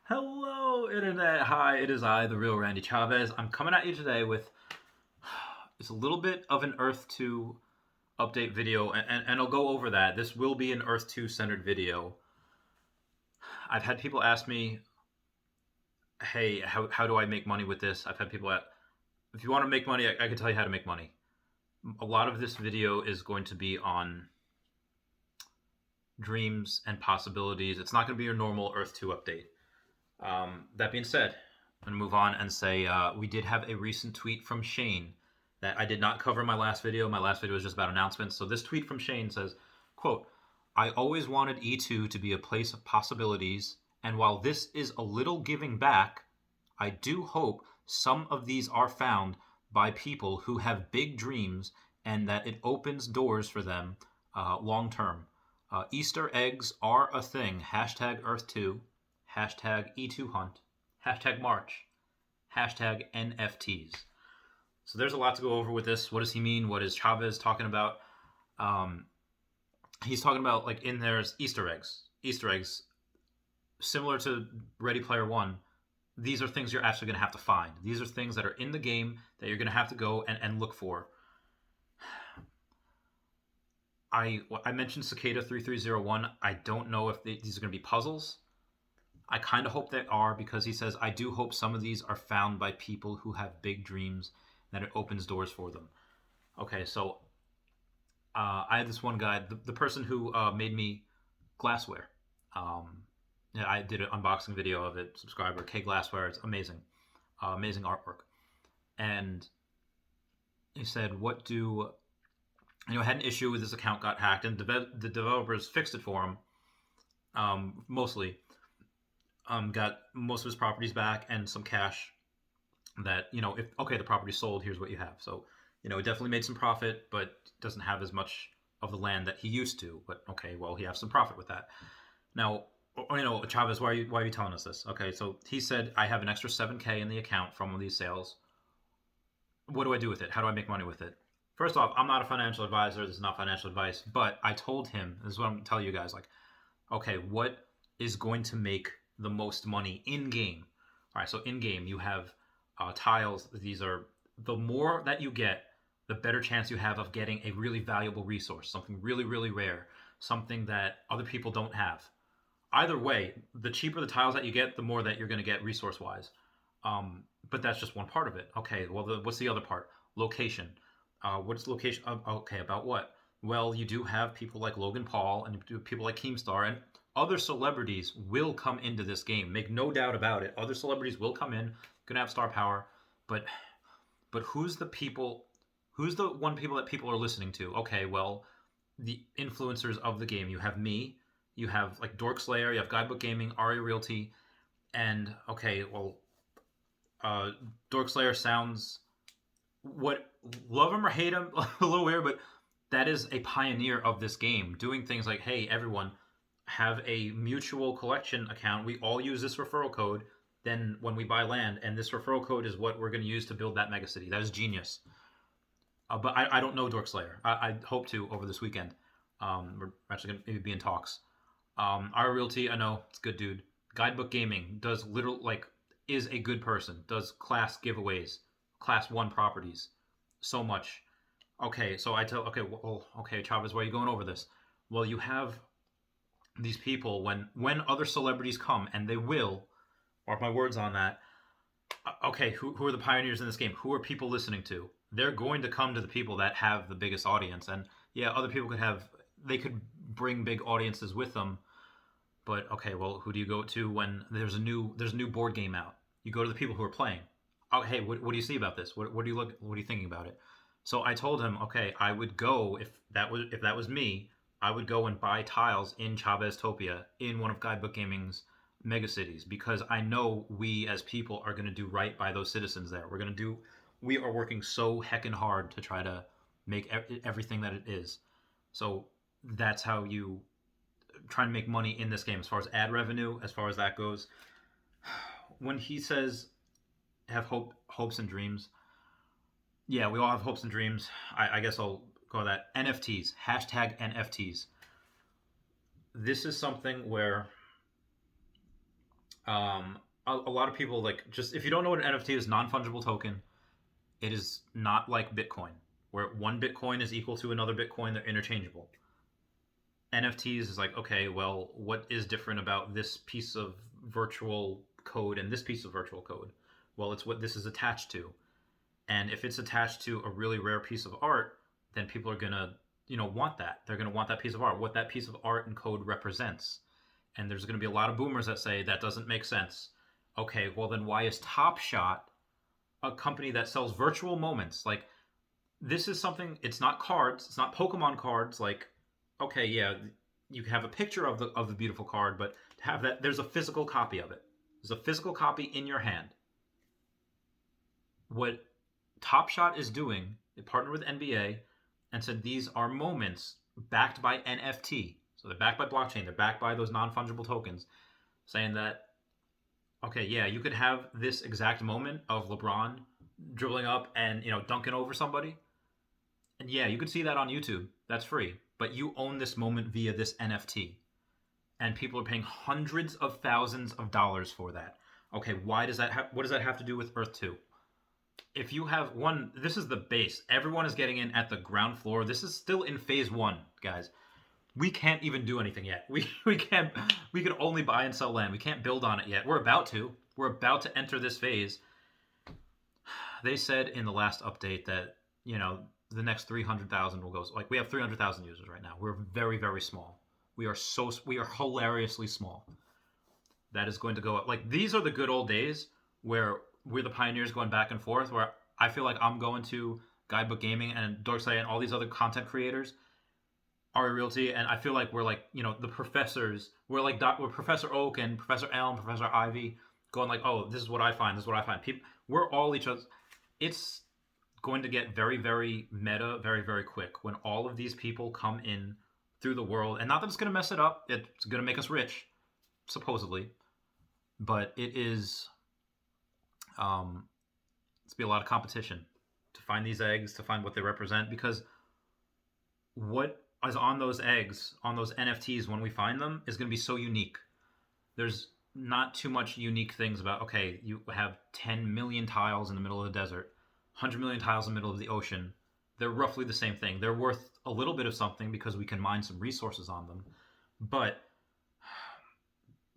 Hello, Internet. Hi, it is I, the real Randy Chavez. I'm coming at you today with it's a little bit of an Earth 2 update video, and I'll go over that. This will be an Earth 2 centered video. I've had people ask me, hey, how do I make money with this? I've had people ask, if you want to make money, I can tell you how to make money. A lot of this video is going to be on dreams and possibilities. It's not going to be your normal Earth 2 update. That being said, I'm going to move on and say we did have a recent tweet from Shane that I did not cover in my last video. My last video was just about announcements. So this tweet from Shane says, quote, I always wanted E2 to be a place of possibilities, and while this is a little giving back, I do hope some of these are found by people who have big dreams and that it opens doors for them long term. Easter eggs are a thing. Hashtag Earth2, hashtag E2 Hunt, hashtag March, hashtag NFTs. So there's a lot to go over with this. What does he mean? What is Chavez talking about? Um, he's talking about like in there's Easter eggs. Easter eggs, similar to Ready Player One. These are things you're actually going to have to find. These are things that are in the game that you're going to have to go and look for. I mentioned Cicada 3301. I don't know if these are going to be puzzles. I kind of hope they are because he says, I do hope some of these are found by people who have big dreams, that it opens doors for them. Okay, so I had this one guy, the person who made me glassware. Yeah, I did an unboxing video of it. Subscriber K Glassware. It's amazing, amazing artwork. And he said, "What do had an issue with his account got hacked, and the developers fixed it for him. Mostly, got most of his properties back and some cash. That if okay, the property's sold. Here's what you have. So it definitely made some profit, but doesn't have as much of the land that he used to. But okay, well, he has some profit with that. Now, Chavez, why are you telling us this? Okay, so he said I have an extra 7K in the account from one of these sales. What do I do with it? How do I make money with it? First off, I'm not a financial advisor. This is not financial advice, but I told him this is what I'm going to tell you guys. Like, okay, what is going to make the most money in game? All right, so in game you have tiles. These are the more that you get, the better chance you have of getting a really valuable resource, something really really rare, something that other people don't have. Either way, the cheaper the tiles that you get, the more that you're going to get resource wise. But that's just one part of it. Okay, well, what's the other part? Location. What's location? Okay, about what? Well, you do have people like Logan Paul and people like Keemstar and other celebrities will come into this game. Make no doubt about it. Other celebrities will come in, gonna have star power, but who's the people? Who's the one people that people are listening to? Okay, well, the influencers of the game. You have me. You have like Dork Slayer. You have Guidebook Gaming, Aria Realty, and okay, well, uh, Dork Slayer sounds what love him or hate him a little weird, but that is a pioneer of this game, doing things like, hey, everyone, have a mutual collection account. We all use this referral code. Then when we buy land, and this referral code is what we're going to use to build that megacity. That is genius. But I don't know Dork Slayer. I hope to over this weekend. We're actually going to maybe be in talks. Our Realty, I know it's a good dude. Guidebook Gaming does literal like is a good person. Does class giveaways, class one properties, so much. Okay, so I tell okay, Chavez, why are you going over this? Well, you have these people when other celebrities come, and they will. Mark my words on that. Okay, who are the pioneers in this game? Who are people listening to? They're going to come to the people that have the biggest audience, and yeah, other people could bring big audiences with them. But okay, well, who do you go to when there's a new board game out? You go to the people who are playing. Oh, hey, what do you see about this? What do you look? What are you thinking about it? So I told him, okay, I would go if that was me, I would go and buy tiles in Chavez Topia in one of Guidebook Gaming's mega cities because I know we as people are going to do right by those citizens there. We are working so heckin' hard to try to make everything that it is. So that's how you try and make money in this game as far as ad revenue, as far as that goes. When he says have hopes and dreams, yeah, we all have hopes and dreams. I guess I'll call that NFTs. Hashtag NFTs. This is something where Um, a lot of people like just if you don't know what an NFT is, non-fungible token. It is not like Bitcoin, where one Bitcoin is equal to another Bitcoin. They're interchangeable. NFTs is like, okay, well, what is different about this piece of virtual code and this piece of virtual code? Well, it's what this is attached to. And if it's attached to a really rare piece of art, then people are going to, want that. They're going to want that piece of art, what that piece of art and code represents. And there's going to be a lot of boomers that say that doesn't make sense. Okay, well, then why is Top Shot a company that sells virtual moments? Like, this is something, it's not cards, it's not Pokemon cards. Like, okay, yeah, you have a picture of the beautiful card, but to have that, there's a physical copy of it. There's a physical copy in your hand. What Top Shot is doing, they partnered with NBA and said these are moments backed by NFT. So they're backed by blockchain, they're backed by those non-fungible tokens, saying that, okay, yeah, you could have this exact moment of LeBron dribbling up and, dunking over somebody. And yeah, you can see that on YouTube. That's free. But you own this moment via this NFT. And people are paying hundreds of thousands of dollars for that. Okay, why does that what does that have to do with Earth 2? If you have one, this is the base. Everyone is getting in at the ground floor. This is still in phase 1, guys. We can't even do anything yet. We can't, we can only buy and sell land. We can't build on it yet. We're about to. We're about to enter this phase. They said in the last update that, the next 300,000 will go. Like, we have 300,000 users right now. We're very, very small. We are hilariously small. That is going to go up. Like, these are the good old days where we're the pioneers going back and forth, where I feel like I'm going to Guidebook Gaming and Dorksay and all these other content creators, Ari Realty, and I feel like we're like, the professors. We're Professor Oak and Professor Elm, Professor Ivy, going like, oh, this is what I find, this is what I find. People, we're all each other. It's going to get very, very meta very, very quick when all of these people come in through the world. And not that it's going to mess it up, it's going to make us rich, supposedly. But it is, it's be a lot of competition to find these eggs, to find what they represent. Because what is on those eggs, on those NFTs, when we find them, is going to be so unique. There's not too much unique things about, okay, you have 10 million tiles in the middle of the desert, 100 million tiles in the middle of the ocean. They're roughly the same thing. They're worth a little bit of something because we can mine some resources on them. But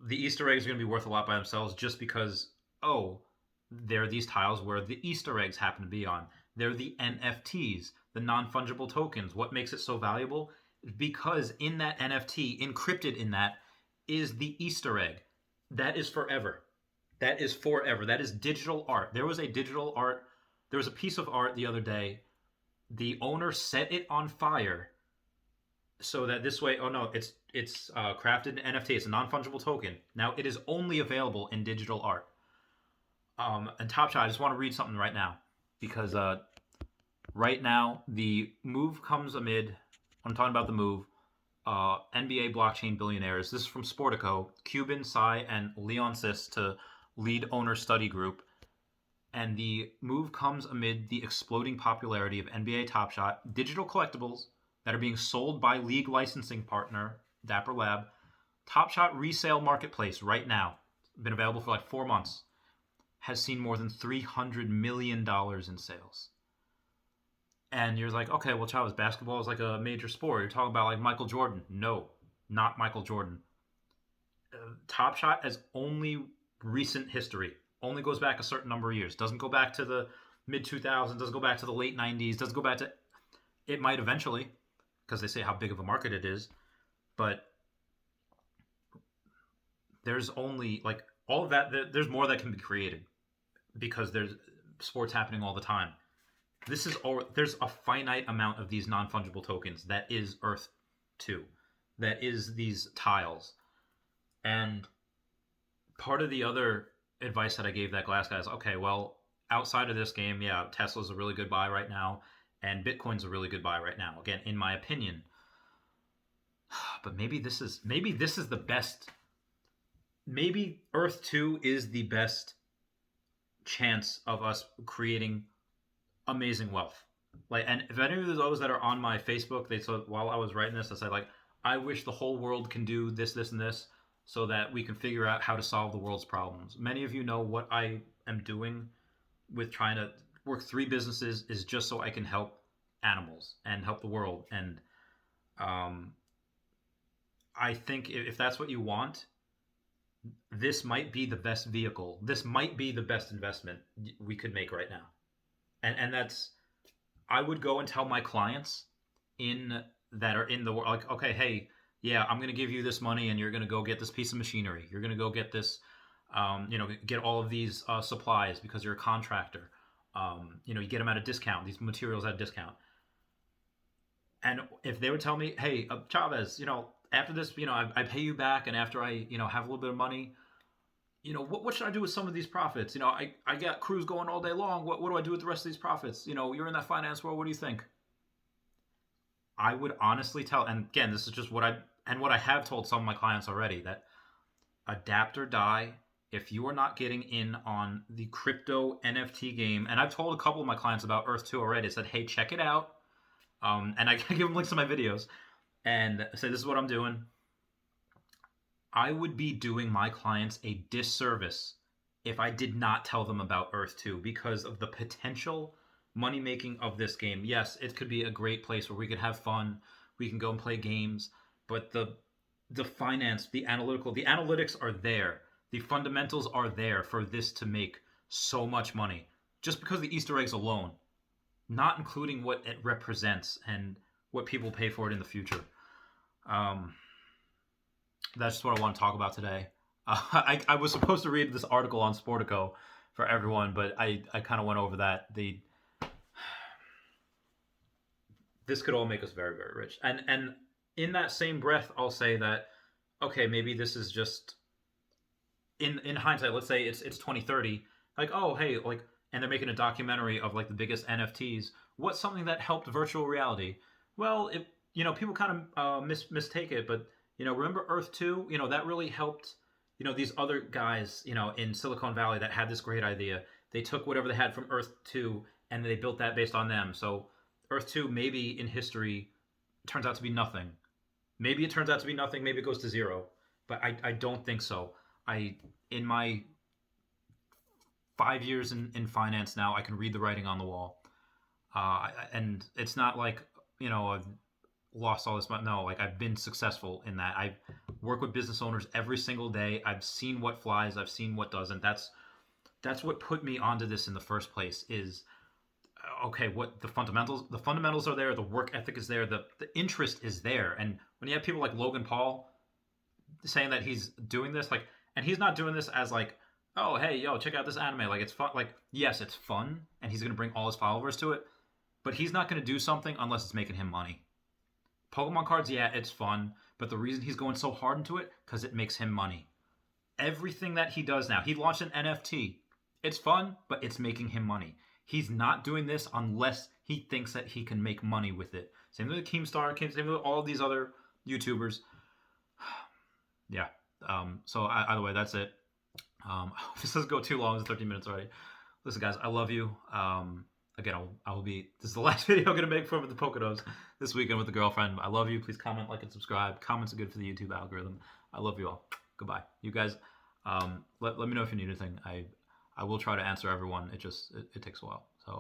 the Easter eggs are going to be worth a lot by themselves just because, oh, there are these tiles where the Easter eggs happen to be on. They're the NFTs, the non-fungible tokens. What makes it so valuable? Because in that NFT, encrypted in that, is the Easter egg. That is forever. That is forever. That is digital art. There was a piece of art the other day. The owner set it on fire so that this way, oh no, it's crafted in NFT. It's a non-fungible token. Now it is only available in digital art. And Top Shot, I just want to read something right now because right now the move comes amid. I'm talking about the move. NBA blockchain billionaires. This is from Sportico. Cuban, Sai, and Leon Sis to lead owner study group. And the move comes amid the exploding popularity of NBA Top Shot, digital collectibles that are being sold by league licensing partner Dapper Lab. Top Shot resale marketplace right now, been available for like 4 months, has seen more than $300 million in sales. And you're like, okay, well, Chavez, basketball is like a major sport. You're talking about like Michael Jordan. No, not Michael Jordan. Top Shot has only recent history. Only goes back a certain number of years. Doesn't go back to the mid 2000s. Doesn't go back to the late 90s. Doesn't go back to. It might eventually, because they say how big of a market it is. But there's only like all of that. There's more that can be created because there's sports happening all the time. There's a finite amount of these non-fungible tokens that is Earth 2, that is these tiles. And part of the other advice that I gave that glass guy is, okay, well, outside of this game, yeah, Tesla's a really good buy right now, and Bitcoin's a really good buy right now. Again, in my opinion. But maybe this is the best. Maybe Earth 2 is the best chance of us creating amazing wealth. Like, and if any of those that are on my Facebook, they said while I was writing this, I said like, I wish the whole world can do this, this, and this. so that we can figure out how to solve the world's problems. Many of you know what I am doing with trying to work 3 businesses is just so I can help animals and help the world. And um, I think if that's what you want, this might be the best vehicle. This might be the best investment we could make right now. And that's, I would go and tell my clients in that are in the world, like, okay, hey, yeah, I'm going to give you this money and you're going to go get this piece of machinery. You're going to go get this, get all of these supplies because you're a contractor. You get them at a discount, these materials at a discount. And if they would tell me, hey, Chavez, after this, I pay you back, and after I, have a little bit of money, what should I do with some of these profits? I got crews going all day long. What do I do with the rest of these profits? You're in that finance world. What do you think? I would honestly tell, and again, this is just what I have told some of my clients already, that adapt or die. If you are not getting in on the crypto NFT game, and I've told a couple of my clients about Earth 2 already, I said, hey, check it out. And I give them links to my videos and say, this is what I'm doing. I would be doing my clients a disservice if I did not tell them about Earth 2 because of the potential money making of this game. Yes, it could be a great place where we could have fun. We can go and play games, but the finance, the analytics are there. The fundamentals are there for this to make so much money just because of the Easter eggs alone, not including what it represents and what people pay for it in the future. That's just what I want to talk about today. I was supposed to read this article on Sportico for everyone, but I kind of went over that. This could all make us very, very rich. And in that same breath, I'll say that, okay, maybe this is just in hindsight. Let's say it's 2030. Like, oh, hey, like, and they're making a documentary of like the biggest NFTs. What's something that helped virtual reality? Well, people kind of mistake it, but remember Earth 2? That really helped. These other guys, in Silicon Valley that had this great idea. They took whatever they had from Earth 2 and they built that based on them. So Earth 2 maybe in history turns out to be nothing. Maybe it turns out to be nothing. Maybe it goes to zero. But I don't think so. In my 5 years in finance now, I can read the writing on the wall. And it's not like, I've lost all this money. No, like I've been successful in that. I work with business owners every single day. I've seen what flies. I've seen what doesn't. That's what put me onto this in the first place is, okay, what the fundamentals are there. The work ethic is there. The interest is there. And when you have people like Logan Paul saying that he's doing this, like, and he's not doing this as like, oh, hey, yo, check out this anime. Like, it's fun. Like, yes, it's fun. And he's going to bring all his followers to it. But he's not going to do something unless it's making him money. Pokemon cards, yeah, it's fun. But the reason he's going so hard into it, because it makes him money. Everything that he does now, he launched an NFT. It's fun, but it's making him money. He's not doing this unless he thinks that he can make money with it. Same with Keemstar, same with all these other YouTubers. Yeah. So either way, that's it. This doesn't go too long. It's 13 minutes already. Listen, guys, I love you. Again, I will be. This is the last video I'm gonna make from the Poconos this weekend with the girlfriend. I love you. Please comment, like, and subscribe. Comments are good for the YouTube algorithm. I love you all. Goodbye, you guys. Let me know if you need anything. I will try to answer everyone. It takes a while. So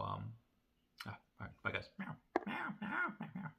yeah. All right. Bye, guys. Meow, meow, meow, meow.